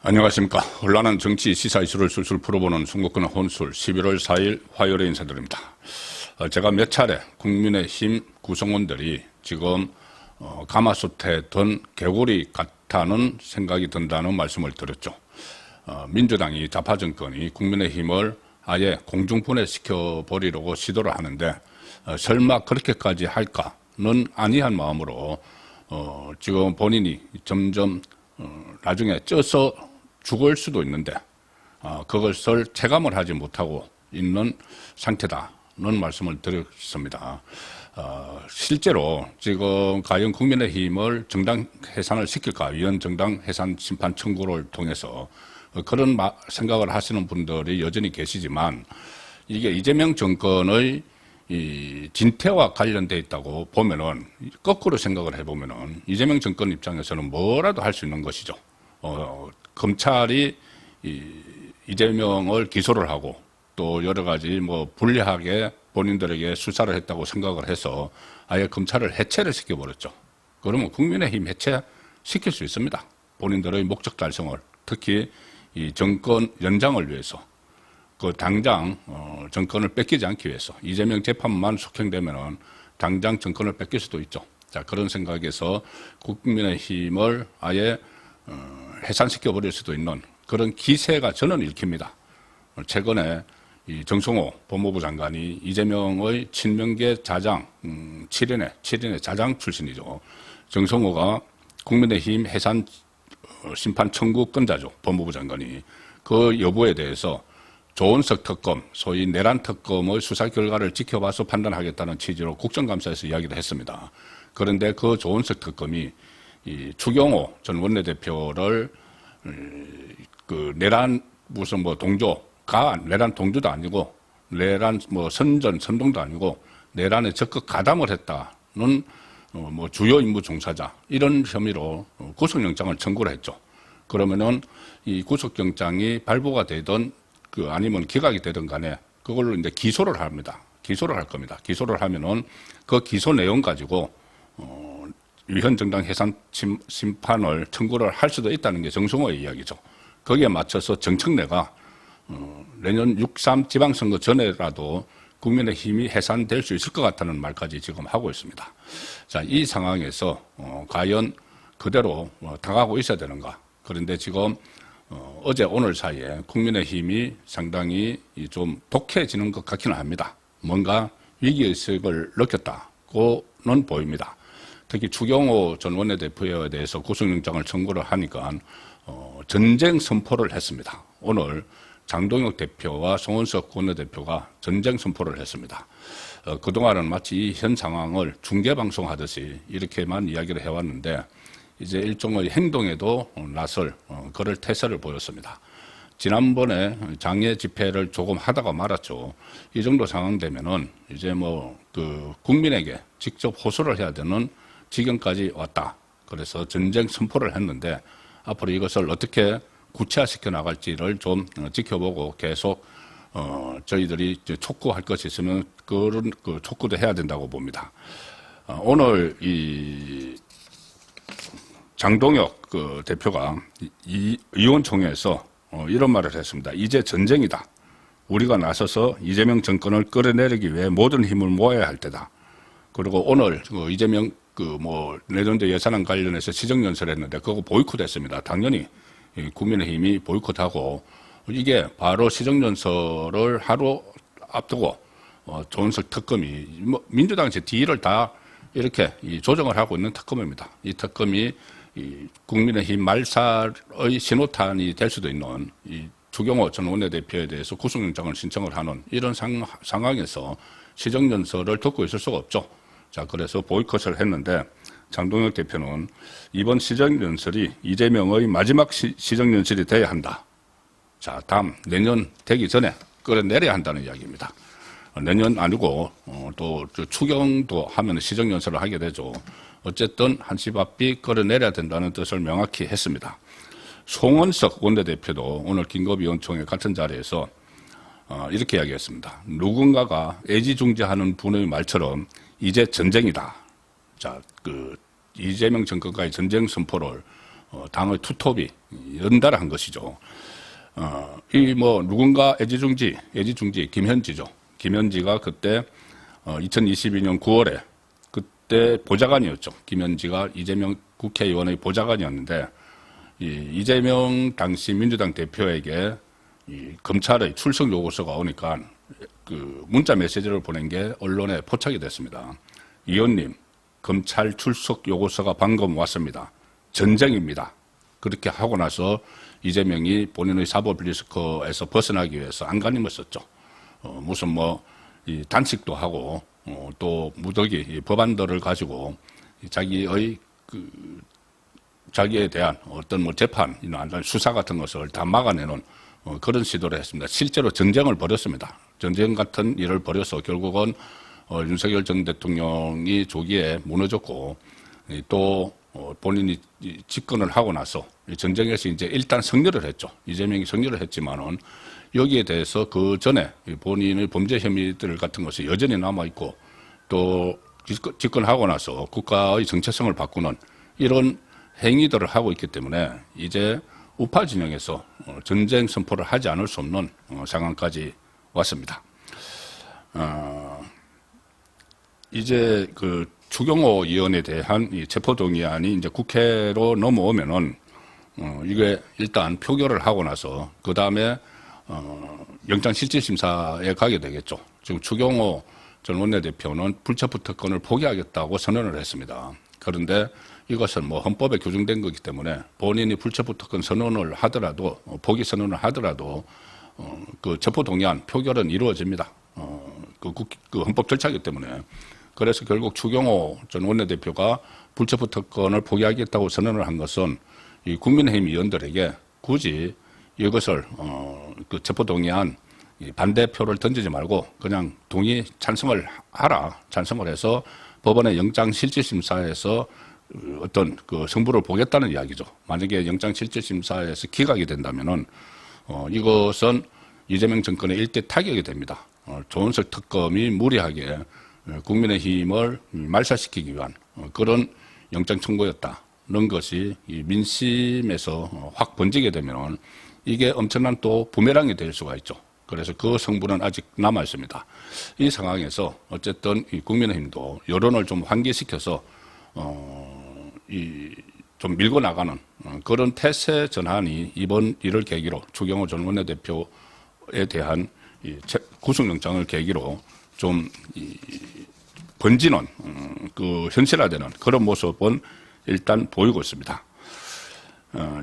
안녕하십니까. 혼란한 정치 시사 이슈를 술술 풀어보는 순국권 혼술 11월 4일 화요일에 인사드립니다. 제가 몇 차례 국민의힘 구성원들이 지금 가마솥에 든 개구리 같다는 생각이 든다는 말씀을 드렸죠. 민주당이 좌파 정권이 국민의힘을 아예 공중분해시켜버리려고 시도를 하는데 설마 그렇게까지 할까는 아니한 마음으로 지금 본인이 점점 나중에 쪄서 죽을 수도 있는데 그것을 체감을 하지 못하고 있는 상태다는 말씀을 드렸습니다. 실제로 지금 과연 국민의힘을 정당 해산을 시킬까, 위헌 정당 해산 심판 청구를 통해서 그런 생각을 하시는 분들이 여전히 계시지만, 이게 이재명 정권의 이 진퇴와 관련돼 있다고 보면은, 거꾸로 생각을 해보면은 이재명 정권 입장에서는 뭐라도 할 수 있는 것이죠. 검찰이 이재명을 기소를 하고 또 여러 가지 불리하게 본인들에게 수사를 했다고 생각을 해서 아예 검찰을 해체를 시켜버렸죠. 그러면 국민의힘 해체시킬 수 있습니다. 본인들의 목적 달성을, 특히 이 정권 연장을 위해서, 당장 정권을 뺏기지 않기 위해서, 이재명 재판만 속행되면은 당장 정권을 뺏길 수도 있죠. 자, 그런 생각에서 국민의힘을 아예 해산시켜 버릴 수도 있는 그런 기세가 저는 읽힙니다. 최근에 이 정성호 법무부 장관이 이재명의 친명계 자장, 7인의 자장 출신이죠. 정성호가 국민의힘 해산 심판 청구권자죠. 법무부 장관이. 그 여부에 대해서 조은석 특검, 소위 내란 특검의 수사 결과를 지켜봐서 판단하겠다는 취지로 국정감사에서 이야기를 했습니다. 그런데 그 조은석 특검이 이 추경호 전 원내대표를 내란 동조가, 내란 동조도 아니고 내란 선동도 아니고 내란에 적극 가담을 했다는 주요 임무 종사자, 이런 혐의로 구속영장을 청구를 했죠. 그러면은 이 구속영장이 발부가 되든 아니면 기각이 되든 간에 그걸로 이제 기소를 합니다. 기소를 할 겁니다. 기소를 하면은 그 기소 내용 가지고 위헌 정당 해산 심판을 청구를 할 수도 있다는 게 정성호의 이야기죠. 거기에 맞춰서 정청래가 내년 6.3 지방선거 전에라도 국민의힘이 해산될 수 있을 것 같다는 말까지 지금 하고 있습니다. 자, 이 상황에서 과연 그대로 당하고 있어야 되는가? 그런데 지금 어제 오늘 사이에 국민의힘이 상당히 좀 독해지는 것 같기는 합니다. 뭔가 위기의식을 느꼈다고는 보입니다. 특히 추경호 전 원내대표에 대해서 구속영장을 청구를 하니까 전쟁 선포를 했습니다. 오늘 장동혁 대표와 송원석 원내대표가 전쟁 선포를 했습니다. 그동안은 마치 이 현 상황을 중계방송하듯이 이렇게만 이야기를 해왔는데 이제 일종의 행동에도 나설 그럴 태세를 보였습니다. 지난번에 장애 집회를 조금 하다가 말았죠. 이 정도 상황 되면은 이제 국민에게 직접 호소를 해야 되는 지경까지 왔다. 그래서 전쟁 선포를 했는데 앞으로 이것을 어떻게 구체화시켜 나갈지를 좀 지켜보고 계속 저희들이 촉구할 것이 있으면 그런 촉구도 해야 된다고 봅니다. 오늘 이 장동혁 대표가 의원총회에서 이런 말을 했습니다. 이제 전쟁이다. 우리가 나서서 이재명 정권을 끌어내리기 위해 모든 힘을 모아야 할 때다. 그리고 오늘 이재명 내년도 예산안 관련해서 시정연설을 했는데 그거 보이콧했습니다. 당연히 국민의힘이 보이콧하고, 이게 바로 시정연설을 하루 앞두고 조은석 특검이 민주당 제 뒤를 다 이렇게 조정을 하고 있는 특검입니다. 이 특검이 국민의힘 말살의 신호탄이 될 수도 있는 이 추경호 전 원내대표에 대해서 구속영장을 신청을 하는 이런 상황에서 시정연설을 듣고 있을 수가 없죠. 자, 그래서 보이콧을 했는데 장동혁 대표는 이번 시정연설이 이재명의 마지막 시정연설이 돼야 한다. 자, 다음 내년 되기 전에 끌어내려야 한다는 이야기입니다. 내년 아니고 또 추경도 하면 시정연설을 하게 되죠. 어쨌든 한시바삐 끌어내려야 된다는 뜻을 명확히 했습니다. 송원석 원내대표도 오늘 긴급위원총회 같은 자리에서 이렇게 이야기했습니다. 누군가가 애지중지하는 분의 말처럼 이제 전쟁이다. 자, 이재명 정권과의 전쟁 선포를 당의 투톱이 연달아 한 것이죠. 이 뭐 누군가 애지중지 김현지죠. 김현지가 그때 2022년 9월에 그때 보좌관이었죠. 김현지가 이재명 국회의원의 보좌관이었는데 이재명 당시 민주당 대표에게 이 검찰의 출석 요구서가 오니까 그 문자 메시지를 보낸 게 언론에 포착이 됐습니다. 의원님, 검찰 출석 요구서가 방금 왔습니다. 전쟁입니다. 그렇게 하고 나서 이재명이 본인의 사법 리스크에서 벗어나기 위해서 안간힘을 썼죠. 무슨 뭐 이 단식도 하고 또 무더기 법안들을 가지고 자기에 대한 어떤 뭐 재판이나 수사 같은 것을 다 막아내는 그런 시도를 했습니다. 실제로 전쟁을 벌였습니다. 전쟁 같은 일을 벌여서 결국은 윤석열 전 대통령이 조기에 무너졌고 또 본인이 집권을 하고 나서 전쟁에서 이제 일단 승리를 했죠. 이재명이 승리를 했지만은 여기에 대해서 그 전에 본인의 범죄 혐의들 같은 것이 여전히 남아 있고 또 집권하고 나서 국가의 정체성을 바꾸는 이런 행위들을 하고 있기 때문에 이제 우파 진영에서 전쟁 선포를 하지 않을 수 없는 상황까지 왔습니다. 이제 그 추경호 의원에 대한 이 체포동의안이 이제 국회로 넘어오면은 이게 일단 표결을 하고 나서 그 다음에 영장실질심사에 가게 되겠죠. 지금 추경호 전 원내대표는 불체포 특권을 포기하겠다고 선언을 했습니다. 그런데 이것은 뭐 헌법에 규정된 거기 때문에 본인이 불체포 특권 선언을 하더라도 포기 선언을 하더라도 그 체포동의안 표결은 이루어집니다. 그 헌법 절차이기 때문에. 그래서 결국 추경호 전 원내대표가 불체포 특권을 포기하겠다고 선언을 한 것은 이 국민의힘 의원들에게 굳이 이것을 그 체포동의안 반대표를 던지지 말고 그냥 찬성을 하라. 찬성을 해서 법원의 영장실질심사에서 어떤 그 승부를 보겠다는 이야기죠. 만약에 영장실질심사에서 기각이 된다면은 이것은 이재명 정권의 일대 타격이 됩니다. 조은석 특검이 무리하게 국민의힘을 말살시키기 위한 그런 영장 청구였다는 것이 이 민심에서 확 번지게 되면은 이게 엄청난 또 부메랑이 될 수가 있죠. 그래서 그 성분은 아직 남아 있습니다. 이 상황에서 어쨌든 이 국민의힘도 여론을 좀 환기시켜서 좀 밀고 나가는 그런 태세 전환이 이번 일을 계기로 추경호 전 원내대표에 대한 구속영장을 계기로 좀 번지는 그 현실화되는 그런 모습은 일단 보이고 있습니다.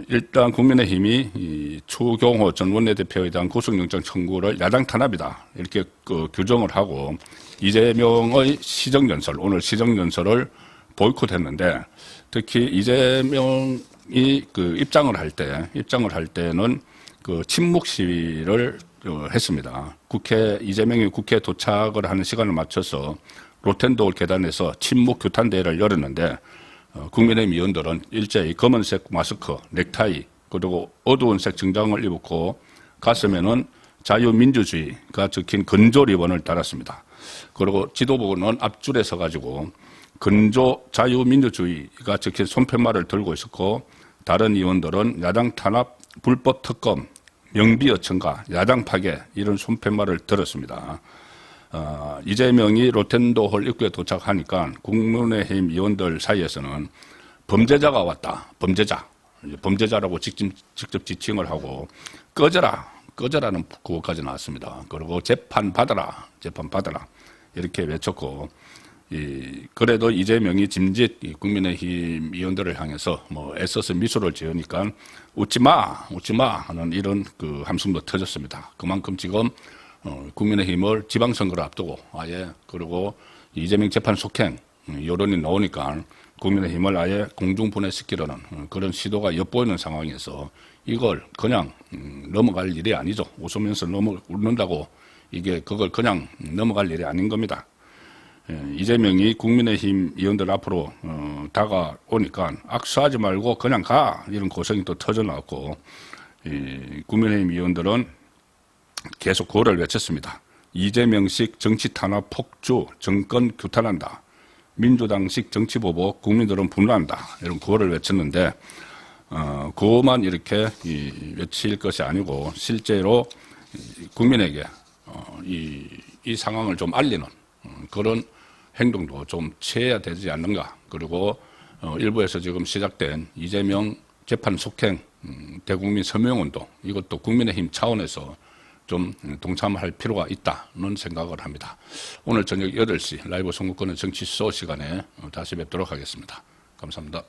일단 국민의힘이 이 추경호 전 원내대표에 대한 구속영장 청구를 야당 탄압이다 이렇게 그 규정을 하고 이재명의 시정연설 오늘 시정연설을 보이콧했는데 특히 이재명이 그 입장을 할 때는 그 침묵 시위를 했습니다. 이재명이 국회에 도착을 하는 시간을 맞춰서 로텐도홀 계단에서 침묵 규탄 대회를 열었는데 국민의힘 의원들은 일제히 검은색 마스크, 넥타이 그리고 어두운 색 정장을 입고 가슴에는 자유민주주의가 적힌 건조 리본을 달았습니다. 그리고 지도부는 앞줄에 서가지고 건조 자유민주주의가 적힌 손팻말을 들고 있었고 다른 의원들은 야당 탄압, 불법 특검, 명비어 첨가, 야당 파괴 이런 손팻말을 들었습니다. 이재명이 로텐도홀 입구에 도착하니까 국민의힘 의원들 사이에서는 범죄자가 왔다. 범죄자라고 직접 지칭을 하고 꺼져라는 구호까지 나왔습니다. 그리고 재판 받아라 이렇게 외쳤고 그래도 이재명이 짐짓 국민의힘 의원들을 향해서 뭐 애써서 미소를 지으니까 웃지 마 하는 이런 그 함성도 터졌습니다. 그만큼 지금 국민의힘을 지방선거를 앞두고 그리고 이재명 재판 속행 여론이 나오니까 국민의힘을 아예 공중분해시키려는 그런 시도가 엿보이는 상황에서 이걸 그냥 넘어갈 일이 아니죠. 웃으면서 웃는다고 그걸 그냥 넘어갈 일이 아닌 겁니다. 이재명이 국민의힘 의원들 앞으로 다가오니까 악수하지 말고 그냥 가 이런 고성이 또 터져나왔고 국민의힘 의원들은 계속 구호를 외쳤습니다. 이재명식 정치 탄압 폭주 정권 규탄한다. 민주당식 정치 보복 국민들은 분노한다. 이런 구호를 외쳤는데 그것만 이렇게 외칠 것이 아니고 실제로 국민에게 이 상황을 좀 알리는 그런 행동도 좀 취해야 되지 않는가. 그리고 일부에서 지금 시작된 이재명 재판 속행 대국민 서명운동, 이것도 국민의힘 차원에서 좀 동참할 필요가 있다는 생각을 합니다. 오늘 저녁 8시 라이브 선거권의 정치 수소 시간에 다시 뵙도록 하겠습니다. 감사합니다.